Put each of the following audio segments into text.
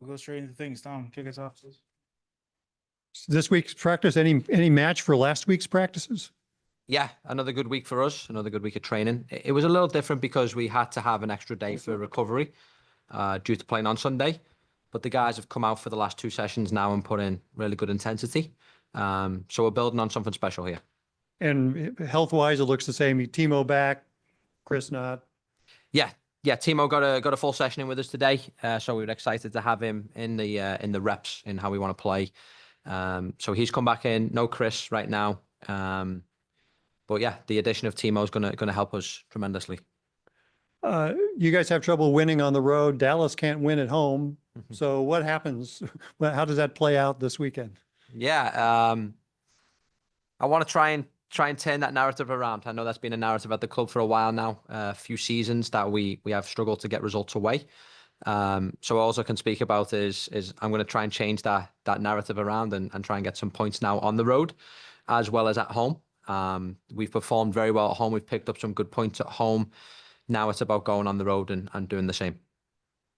We'll go straight into things. Tom, kick us off, please. This week's practice, any match for last week's practices? Yeah, another good week for us, another good week of training. It was a little different because we had to have an extra day for recovery due to playing on Sunday. But the guys have come out for the last 2 sessions now and put in really good intensity. So we're building on something special here. And health-wise, it looks the same. Timo back, Chris not. Yeah. Timo got a full session in with us today, so we were excited to have him in the reps in how we want to play. So he's come back in. No Chris right now. But yeah, the addition of Timo is gonna help us tremendously. You guys have trouble winning on the road. Dallas can't win at home. So what happens? How does that play out this weekend? Yeah, I want to try and turn that narrative around. I know that's been a narrative at the club for a while now, a few seasons that we have struggled to get results away. So all I can speak about is I'm going to try and change that narrative around and try and get some points now on the road as well as at home. We've performed very well at home. We've picked up some good points at home. Now it's about going on the road and doing the same.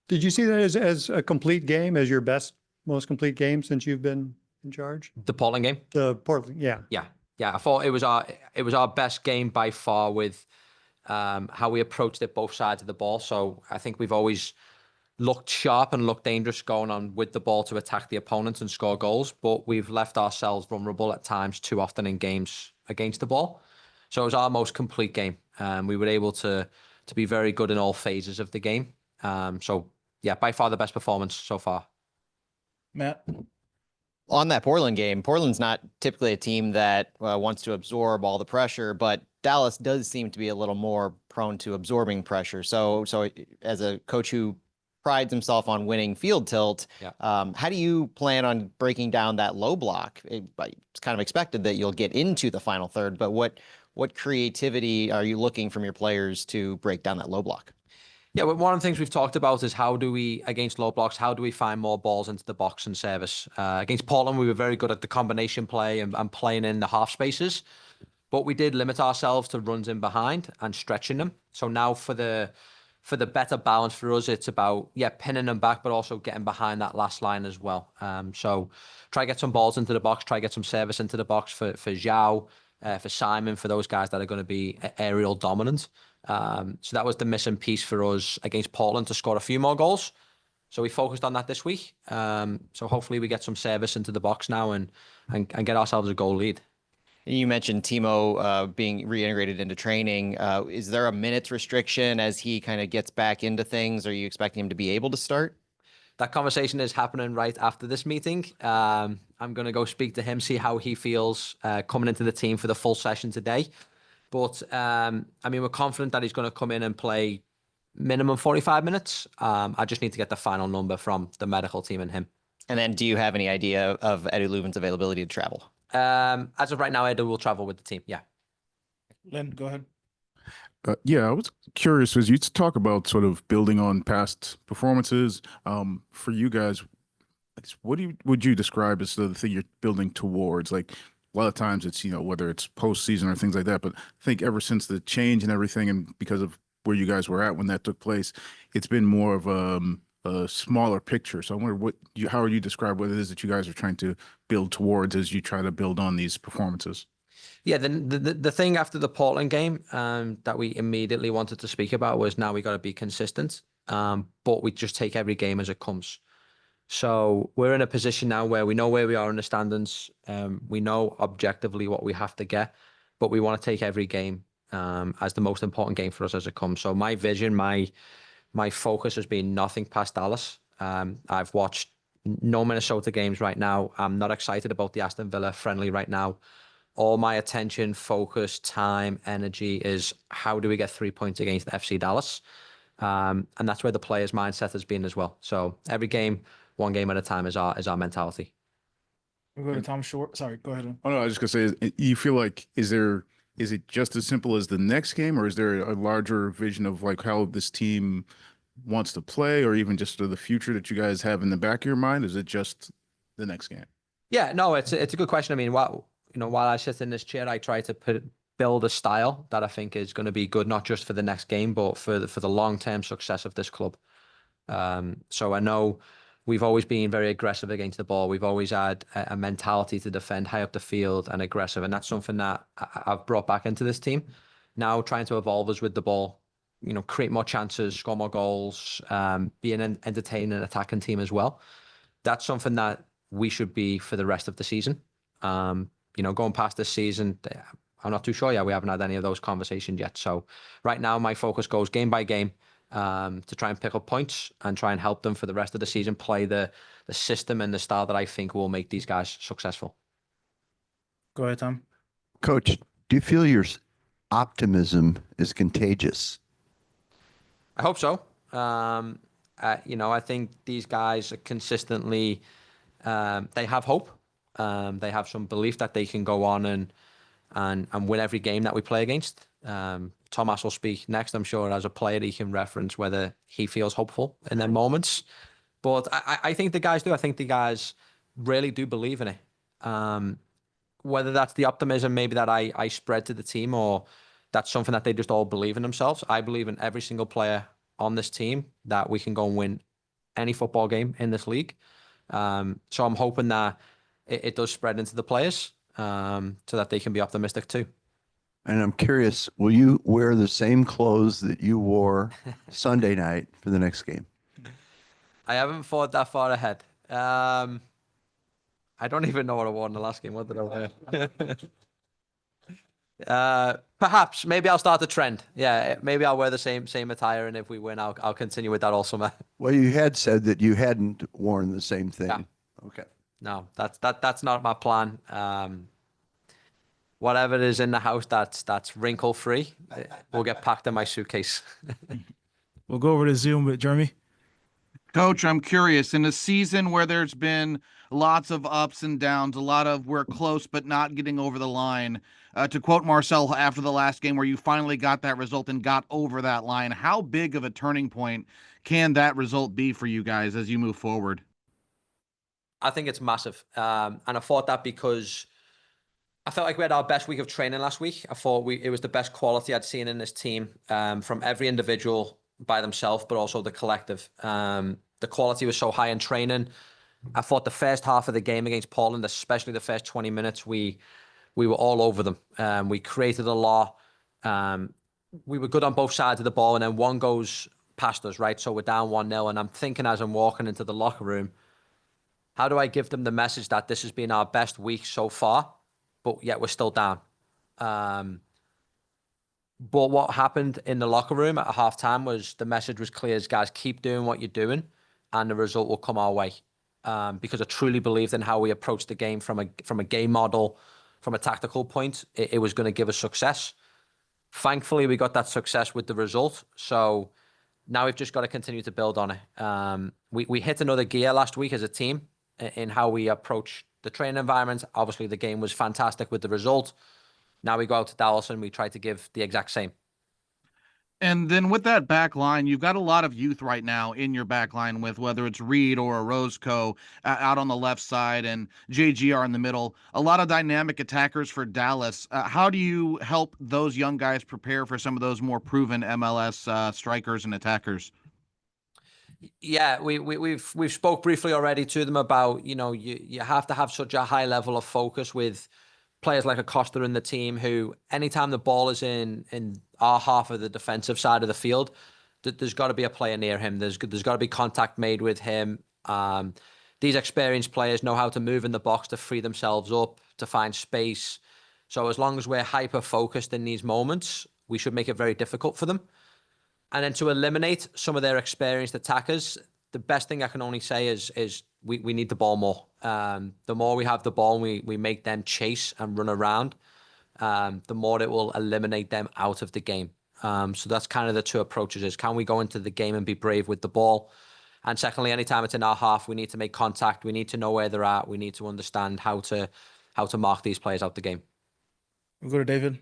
Did you see that as a complete game, as your most complete game since you've been in charge? The Portland game? The Portland, yeah. Yeah. I thought it was our best game by far with how we approached it both sides of the ball. So I think we've always looked sharp and looked dangerous going on with the ball to attack the opponents and score goals, but we've left ourselves vulnerable at times too often in games against the ball. So it was our most complete game. We were able to be very good in all phases of the game. So yeah, by far the best performance so far. Matt? On that Portland game, Portland's not typically a team that wants to absorb all the pressure, but Dallas does seem to be a little more prone to absorbing pressure. So as a coach who prides himself on winning field tilt, how do you plan on breaking down that low block? It's kind of expected that you'll get into the final third, but what creativity are you looking from your players to break down that low block? Yeah, well, one of the things we've talked about is how do we, against low blocks, how do we find more balls into the box and service? Against Portland, we were very good at the combination play and playing in the half spaces, but we did limit ourselves to runs in behind and stretching them. So now for the better balance for us, it's about, pinning them back, but also getting behind that last line as well. So try to get some balls into the box, try to get some service into the box for Zhao, for Simon, for those guys that are going to be aerial dominant. So that was the missing piece for us against Portland to score a few more goals. So we focused on that this week. So hopefully we get some service into the box now and get ourselves a goal lead. You mentioned Timo being reintegrated into training. Is there a minutes restriction as he kind of gets back into things? Are you expecting him to be able to start? That conversation is happening right after this meeting. I'm going to go speak to him, see how he feels coming into the team for the full session today. But, we're confident that he's going to come in and play minimum 45 minutes. I just need to get the final number from the medical team and him. And then do you have any idea of Eddie Leuven's availability to travel? As of right now, Eddie will travel with the team, yeah. Len, go ahead. I was curious as you talk about sort of building on past performances. For you guys, what would you describe as the thing you're building towards? Like a lot of times it's, whether it's postseason or things like that, but I think ever since the change and everything, and because of where you guys were at when that took place, it's been more of a smaller picture. So I wonder how would you describe what it is that you guys are trying to build towards as you try to build on these performances? Yeah, the thing after the Portland game that we immediately wanted to speak about was now we got to be consistent, but we just take every game as it comes. So we're in a position now where we know where we are in the standings. We know objectively what we have to get, but we want to take every game as the most important game for us as it comes. So my vision, my focus has been nothing past Dallas. I've watched no Minnesota games right now. I'm not excited about the Aston Villa friendly right now. All my attention, focus, time, energy is how do we get 3 points against FC Dallas? And that's where the player's mindset has been as well. So every game, one game at a time is our mentality. We'll go to Tom Short. Sorry, go ahead. Oh no, I was just gonna say, you feel like is it just as simple as the next game, or is there a larger vision of like how this team wants to play, or even just the future that you guys have in the back of your mind? Is it just the next game? Yeah, no, it's a good question. I mean, while I sit in this chair, I try to build a style that I think is going to be good, not just for the next game, but for the long-term success of this club. So I know we've always been very aggressive against the ball. We've always had a mentality to defend high up the field and aggressive. And that's something that I've brought back into this team. Now trying to evolve us with the ball, create more chances, score more goals, be an entertaining attacking team as well. That's something that we should be for the rest of the season. Going past this season, I'm not too sure yet. We haven't had any of those conversations yet. So right now my focus goes game by game to try and pick up points and try and help them for the rest of the season play the system and the style that I think will make these guys successful. Go ahead, Tom. Coach, do you feel your optimism is contagious? I hope so. I think these guys are consistently, they have hope. They have some belief that they can go on and win every game that we play against. Tomas will speak next, I'm sure, as a player. He can reference whether he feels hopeful in their moments. But I think the guys do. I think the guys really do believe in it. Whether that's the optimism maybe that I spread to the team, or that's something that they just all believe in themselves. I believe in every single player on this team that we can go and win any football game in this league. So I'm hoping that it does spread into the players so that they can be optimistic too. And I'm curious, will you wear the same clothes that you wore Sunday night for the next game? I haven't thought that far ahead. I don't even know what I wore in the last game. What did I wear? Perhaps, maybe I'll start the trend. Yeah, maybe I'll wear the same attire, and if we win, I'll continue with that all summer. Well, you had said that you hadn't worn the same thing. Yeah. Okay. No, that's not my plan. Whatever is in the house that's wrinkle free will get packed in my suitcase. We'll go over to Zoom with Jeremy. Coach, I'm curious, in a season where there's been lots of ups and downs, a lot of we're close but not getting over the line, to quote Marcel after the last game where you finally got that result and got over that line, how big of a turning point can that result be for you guys as you move forward? I think it's massive. And I thought that because I felt like we had our best week of training last week. I thought it was the best quality I'd seen in this team, from every individual by themselves, but also the collective. The quality was so high in training. I thought the first half of the game against Portland, especially the first 20 minutes, we were all over them. We created a lot. We were good on both sides of the ball, and then one goes past us, right? So we're down 1-0, and I'm thinking as I'm walking into the locker room, how do I give them the message that this has been our best week so far, but yet we're still down? But what happened in the locker room at halftime was the message was clear: as guys, keep doing what you're doing, and the result will come our way. Because I truly believed in how we approached the game from a game model, from a tactical point. It was going to give us success. Thankfully, we got that success with the result. So now we've just got to continue to build on it. We hit another gear last week as a team in how we approach the training environment. Obviously, the game was fantastic with the result. Now we go out to Dallas and we try to give the exact same. And then with that back line, you've got a lot of youth right now in your back line, with whether it's Reed or Roscoe out on the left side and JGR in the middle, a lot of dynamic attackers for Dallas. How do you help those young guys prepare for some of those more proven MLS strikers and attackers? Yeah, we've spoke briefly already to them about, you have to have such a high level of focus with players like Acosta in the team, who anytime the ball is in our half of the defensive side of the field, there's got to be a player near him. There's got to be contact made with him. These experienced players know how to move in the box to free themselves up, to find space. So as long as we're hyper focused in these moments, we should make it very difficult for them. And then to eliminate some of their experienced attackers, the best thing I can only say is we need the ball more. The more we have the ball and we make them chase and run around, the more it will eliminate them out of the game. So that's kind of the two approaches: is can we go into the game and be brave with the ball? And secondly, anytime it's in our half, we need to make contact. We need to know where they're at. We need to understand how to mark these players out the game. We'll go to David.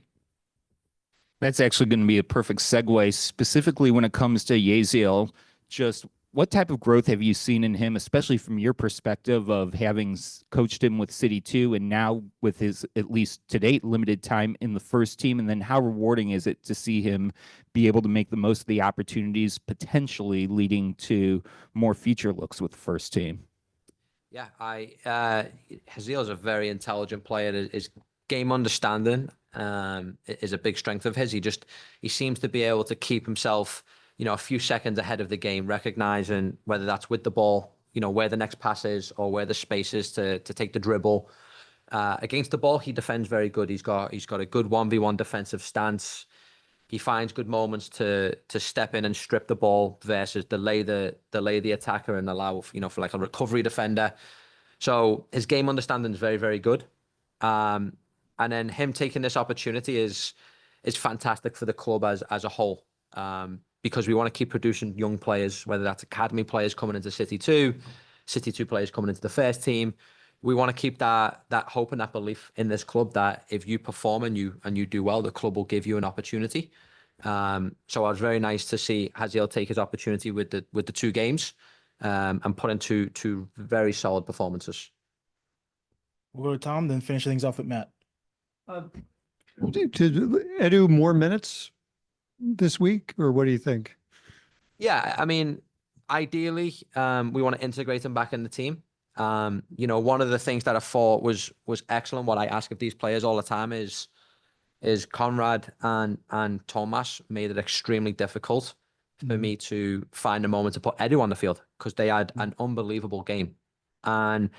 That's actually going to be a perfect segue, specifically when it comes to Yaziel. Just what type of growth have you seen in him, especially from your perspective of having coached him with City 2 and now with his, at least to date, limited time in the first team? And then how rewarding is it to see him be able to make the most of the opportunities, potentially leading to more future looks with the first team? Yeah, Haziel is a very intelligent player. His game understanding is a big strength of his. He seems to be able to keep himself, a few seconds ahead of the game, recognizing whether that's with the ball, where the next pass is or where the space is to take the dribble. Against the ball, he defends very good. He's got a good 1v1 defensive stance. He finds good moments to step in and strip the ball versus delay the attacker and allow, for like a recovery defender. So his game understanding is very, very good. And then him taking this opportunity is fantastic for the club as a whole. Because we want to keep producing young players, whether that's academy players coming into City 2, City 2 players coming into the first team. We want to keep that hope and that belief in this club that if you perform and you do well, the club will give you an opportunity. So it was very nice to see Haziel take his opportunity with the 2 games and put into two very solid performances. We'll go to Tom, then finish things off with Matt. Did Edu more minutes this week, or what do you think? Yeah, I mean, ideally, we want to integrate him back in the team. One of the things that I thought was excellent, what I ask of these players all the time is Conrad and Tomáš made it extremely difficult for me to find a moment to put Edu on the field because they had an unbelievable game. And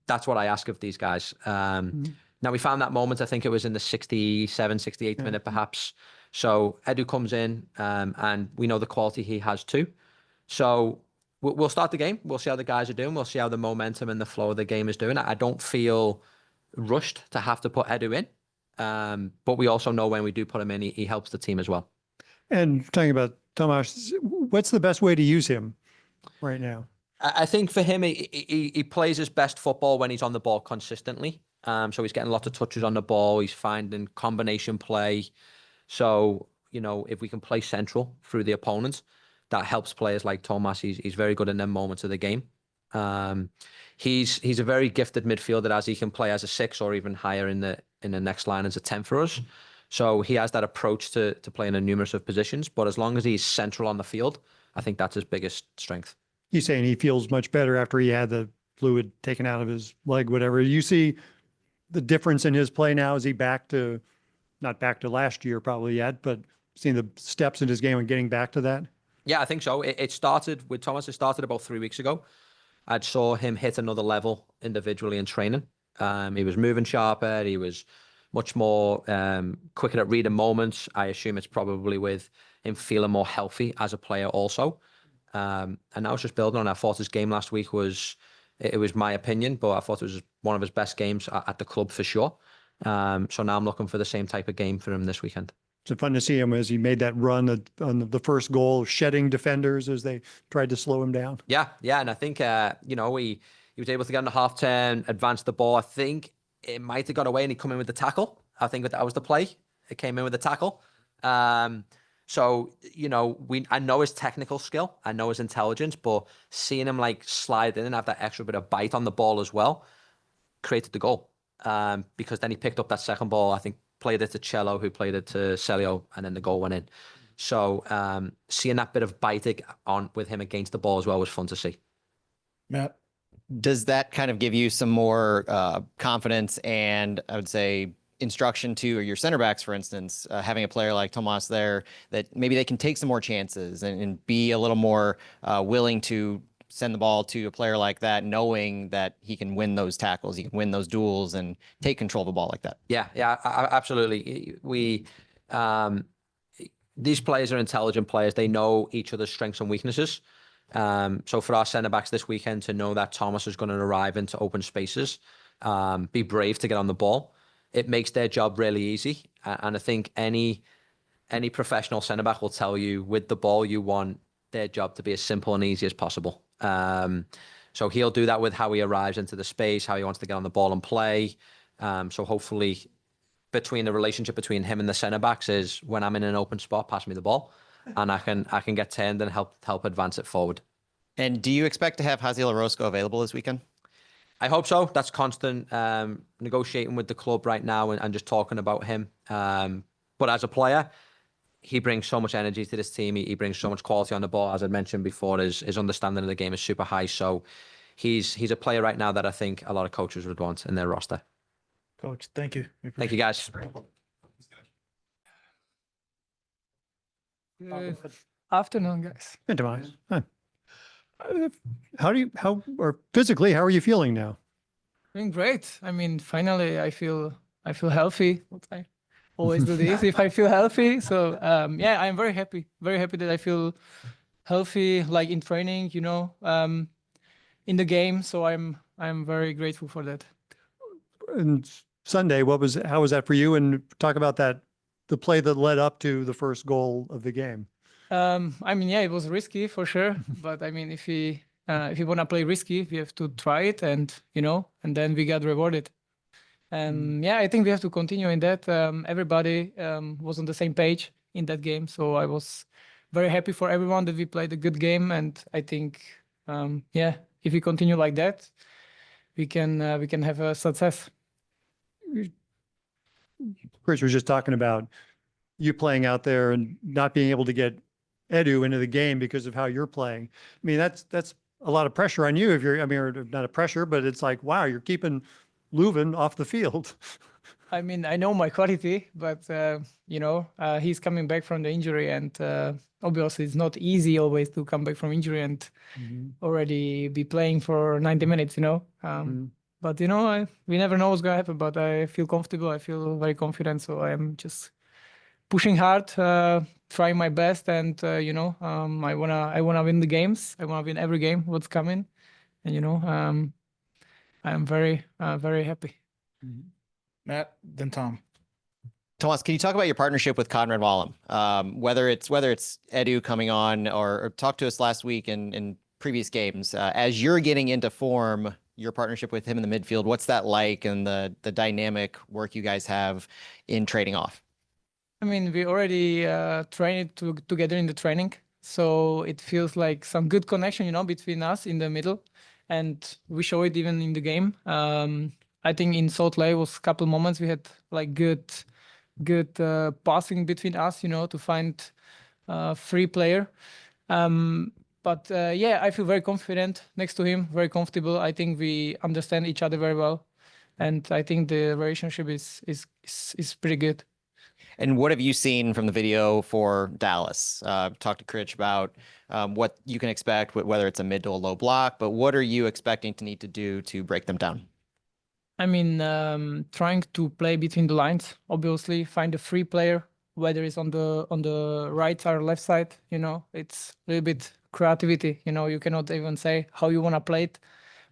that's what I ask of these guys. Now, we found that moment, I think it was in the 68th minute, perhaps. So Edu comes in and we know the quality he has too. So we'll start the game. We'll see how the guys are doing. We'll see how the momentum and the flow of the game is doing. I don't feel rushed to have to put Edu in. But we also know when we do put him in, he helps the team as well. And talking about Tomáš, what's the best way to use him right now? I think for him, he plays his best football when he's on the ball consistently. So he's getting lots of touches on the ball. He's finding combination play. So, if we can play central through the opponents, that helps players like Tomas. He's very good in them moments of the game. He's a very gifted midfielder as he can play as a 6 or even higher in the next line as a 10 for us. So he has that approach to playing in numerous of positions. But as long as he's central on the field, I think that's his biggest strength. He's saying he feels much better after he had the fluid taken out of his leg, whatever. You see the difference in his play now? Is he not back to last year probably yet, but seeing the steps in his game and getting back to that? Yeah, I think so. It started with Tomas. It started about 3 weeks ago. I saw him hit another level individually in training. He was moving sharper. He was much more quicker at reading moments. I assume it's probably with him feeling more healthy as a player also. And I was just building on. I thought his game last week was my opinion, but I thought it was one of his best games at the club for sure. So now I'm looking for the same type of game for him this weekend. It's fun to see him as he made that run on the first goal, shedding defenders as they tried to slow him down. Yeah. And I think, he was able to get on the half turn, advance the ball. I think it might have got away and he come in with the tackle. I think that was the play. It came in with the tackle. So, I know his technical skill. I know his intelligence, but seeing him slide in and have that extra bit of bite on the ball as well created the goal. Because then he picked up that second ball, I think played it to Cello, who played it to Celio, and then the goal went in. So seeing that bit of biting on with him against the ball as well was fun to see. Matt? Does that kind of give you some more confidence and I would say instruction to your center backs, for instance, having a player like Tomas there, that maybe they can take some more chances and be a little more willing to send the ball to a player like that, knowing that he can win those tackles, he can win those duels and take control of the ball like that? Yeah, absolutely. These players are intelligent players. They know each other's strengths and weaknesses. So for our centre backs this weekend to know that Tomas is going to arrive into open spaces, be brave to get on the ball, it makes their job really easy. And I think any professional centre back will tell you with the ball, you want their job to be as simple and easy as possible. So he'll do that with how he arrives into the space, how he wants to get on the ball and play. So hopefully between the relationship between him and the centre backs is when I'm in an open spot, pass me the ball and I can get turned and help advance it forward. And do you expect to have Haziel Orozco available this weekend? I hope so. That's constant negotiating with the club right now and just talking about him. But as a player, he brings so much energy to this team. He brings so much quality on the ball. As I mentioned before, his understanding of the game is super high. So he's a player right now that I think a lot of coaches would want in their roster. Coach, thank you. We Thank you, guys. appreciate it. Good afternoon, guys. Hey, Tomas. Hi. Or physically, how are you feeling now? Doing great. I mean, finally, I feel healthy. I always do this if I feel healthy. So yeah, I'm very happy that I feel healthy, like in training, you know, in the game. So I'm very grateful for that. And Sunday, how was that for you? And talk about the play that led up to the first goal of the game. I mean, yeah, it was risky for sure, but I mean, if we want to play risky, we have to try it, and you know, and then we got rewarded. And yeah, I think we have to continue in that. Everybody was on the same page in that game, so I was very happy for everyone that we played a good game, and I think, yeah, if we continue like that, we can have a success. Chris was just talking about you playing out there and not being able to get Edu into the game because of how you're playing. I mean, that's a lot of pressure on you if you're, I mean, or not a pressure, but it's like, wow, you're keeping Leuven off the field. I mean, I know my quality, but you know, he's coming back from the injury, and obviously it's not easy always to come back from injury and already be playing for 90 minutes, you know. But you know, we never know what's gonna happen. But I feel comfortable. I feel very confident. So I'm just pushing hard, trying my best, and you know, I wanna win the games. I wanna win every game what's coming, and you know, I'm very happy. Matt, then Tom. Tomas, can you talk about your partnership with Conrad Wallem? Whether it's Edu coming on or talk to us last week in previous games, as you're getting into form, your partnership with him in the midfield, what's that like, and the dynamic work you guys have in trading off? I mean, we already trained together in the training, so it feels like some good connection, you know, between us in the middle, and we show it even in the game. I think in Salt Lake was a couple moments we had like good passing between us, you know, to find free player. But yeah, I feel very confident next to him, very comfortable. I think we understand each other very well, and I think the relationship is pretty good. And what have you seen from the video for Dallas? Talk to Critch about what you can expect, whether it's a mid to a low block, but what are you expecting to need to do to break them down? I mean, trying to play between the lines, obviously find a free player, whether it's on the right or left side, you know, it's a little bit creativity, you know, you cannot even say how you want to play it,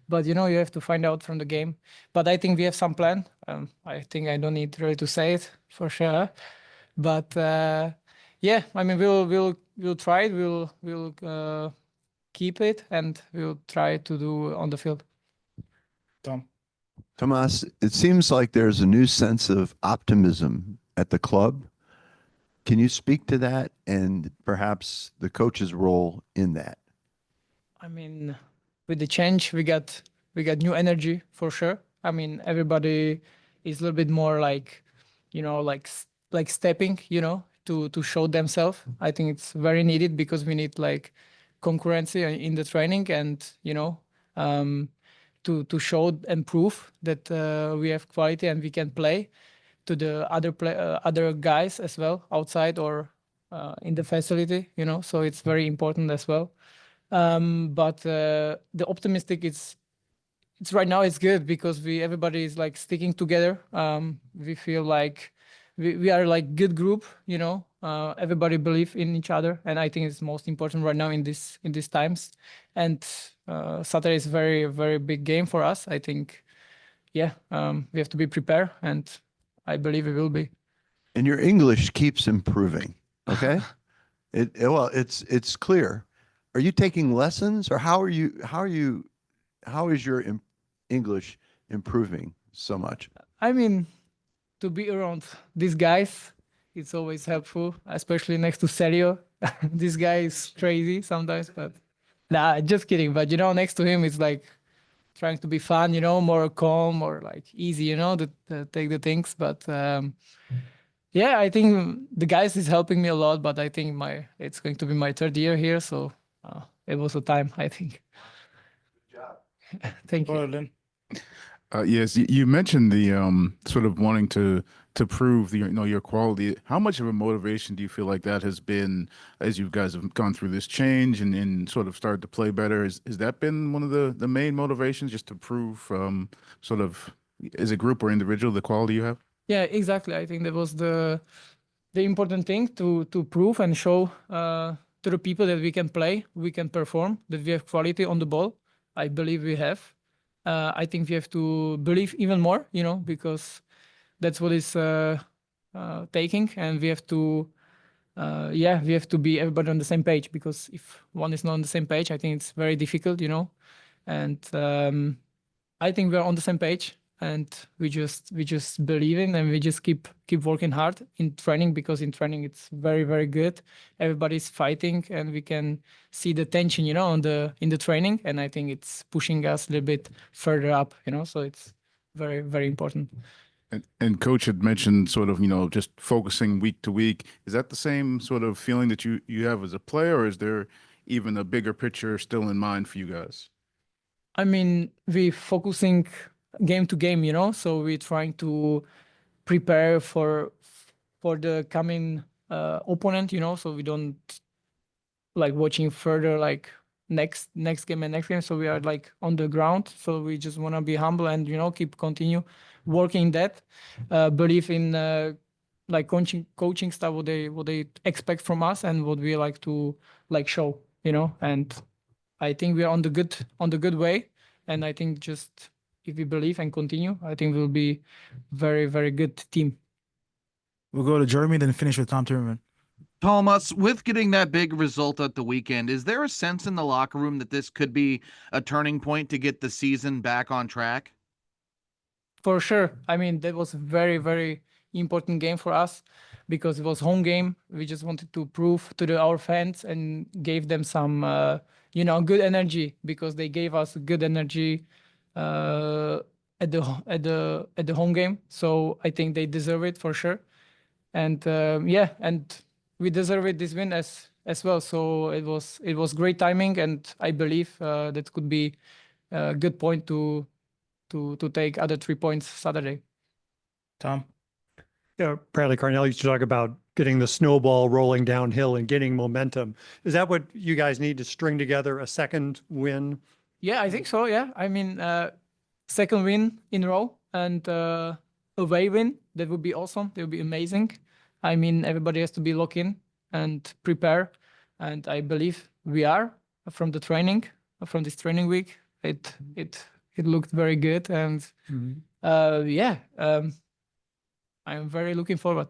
but you know, you have to find out from the game. But I think we have some plan. I think I don't need really to say it for sure, but yeah, I mean, we'll try it, we'll keep it, and we'll try to do on the field. Tom. Tomas, it seems like there's a new sense of optimism at the club. Can you speak to that and perhaps the coach's role in that? I mean, with the change, we got new energy for sure. I mean, everybody is a little bit more like, you know, like stepping, you know, to show themselves. I think it's very needed because we need like concurrency in the training, and you know, to show and prove that we have quality and we can play to the other guys as well outside or in the facility, you know. So it's very important as well. But the optimistic it's right now it's good because everybody is like sticking together. We feel like we are like good group, you know. Everybody believe in each other, and I think it's most important right now in these times. And Saturday is a very, very big game for us. I think, yeah, we have to be prepared, and I believe we will be. And your English keeps improving. Okay. Well, it's clear. Are you taking lessons, or how is your English improving so much? I mean, to be around these guys, it's always helpful, especially next to Sergio. This guy is crazy sometimes, but Nah, just kidding. But next to him, it's like trying to be fun, more calm or like easy, to take the things. But yeah, I think the guys is helping me a lot. But I think it's going to be my 3rd year here, so it was a time, I think. Good job. Thank Go you. ahead, Lynn. Yes, you mentioned the sort of wanting to prove the, your quality. How much of a motivation do you feel like that has been as you guys have gone through this change and sort of started to play better? Has that been one of the main motivations, just to prove sort of as a group or individual the quality you have? Yeah, exactly. I think that was the important thing to prove and show to the people that we can play, we can perform, that we have quality on the ball. I believe we have. I think we have to believe even more, because that's what is taking, and we have to, we have to be everybody on the same page, because if one is not on the same page, I think it's very difficult, and I think we're on the same page, and we just believe in, and we just keep working hard in training, because in training it's very, very good. Everybody's fighting, and we can see the tension, in the training, and I think it's pushing us a little bit further up, so it's very, very important. And Coach had mentioned sort of, just focusing week to week. Is that the same sort of feeling that you have as a player, or is there even a bigger picture still in mind for you guys? I mean, we're focusing game to game, so we're trying to prepare for the coming opponent, so we don't like watching further like next game and next game. So we are like on the ground, so we just want to be humble and continue working that, believe in like coaching stuff, what they expect from us and what we like to like show, and I think we are on the good way, and I think just if we believe and continue, I think we'll be very, very good team. We'll go to Jeremy, then finish with Tom Timmerman. Tomas, with getting that big result at the weekend, is there a sense in the locker room that this could be a turning point to get the season back on track? For sure. I mean, that was a very, very important game for us because it was home game. We just wanted to prove to our fans and gave them some, good energy, because they gave us good energy at the home game. So I think they deserve it for sure. And and we deserve it, this win as well. So it was great timing, and I believe that could be a good point to take other 3 points Saturday. Tom? Yeah, Bradley Carnell used to talk about getting the snowball rolling downhill and getting momentum. Is that what you guys need to string together a second win? Yeah, I think so. Yeah, I mean, second win in a row and away win, that would be awesome. That would be amazing. I mean, everybody has to be locked in and prepare, and I believe we are from the training, from this training week. It looked very good, and I'm very looking forward.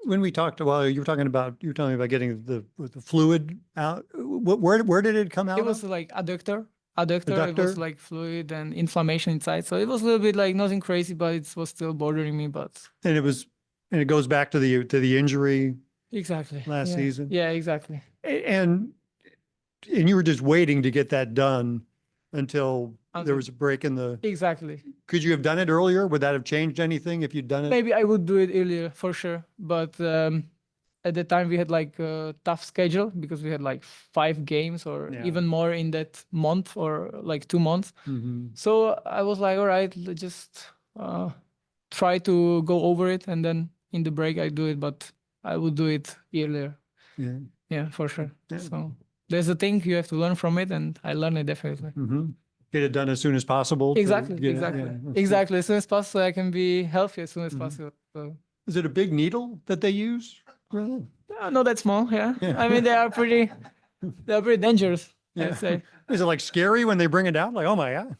When we talked a while, you were telling me about getting the fluid out. Where did it come out? It was like adductor. It was like fluid and inflammation inside. So it was a little bit like nothing crazy, but it was still bothering me. But it goes back to the injury exactly last season. Yeah, exactly. And you were just waiting to get that done until there was a break in the. Exactly. Could you have done it earlier? Would that have changed anything if you'd done it? Maybe I would do it earlier for sure, but at the time we had like a tough schedule because we had like 5 games or even more in that month or like 2 months. So I was like, all right, let's just try to go over it, and then in the break I do it, but I would do it earlier. Yeah, for sure. Yeah. So there's a thing you have to learn from it, and I learned it definitely. Get it done as soon as possible. Exactly. As soon as possible, so I can be healthy as soon as possible. So. Is it a big needle that they use? No, not that small. Yeah. I mean, they're pretty dangerous. I'd say. Is it like scary when they bring it out? Like, oh my God.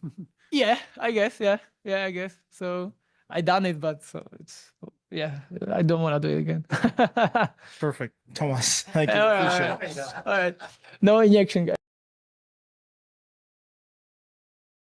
Yeah, I guess. Yeah, I guess. So I done it, but so it's I don't want to do it again. Perfect, Tomas. Thank you. All right. No injection, guys.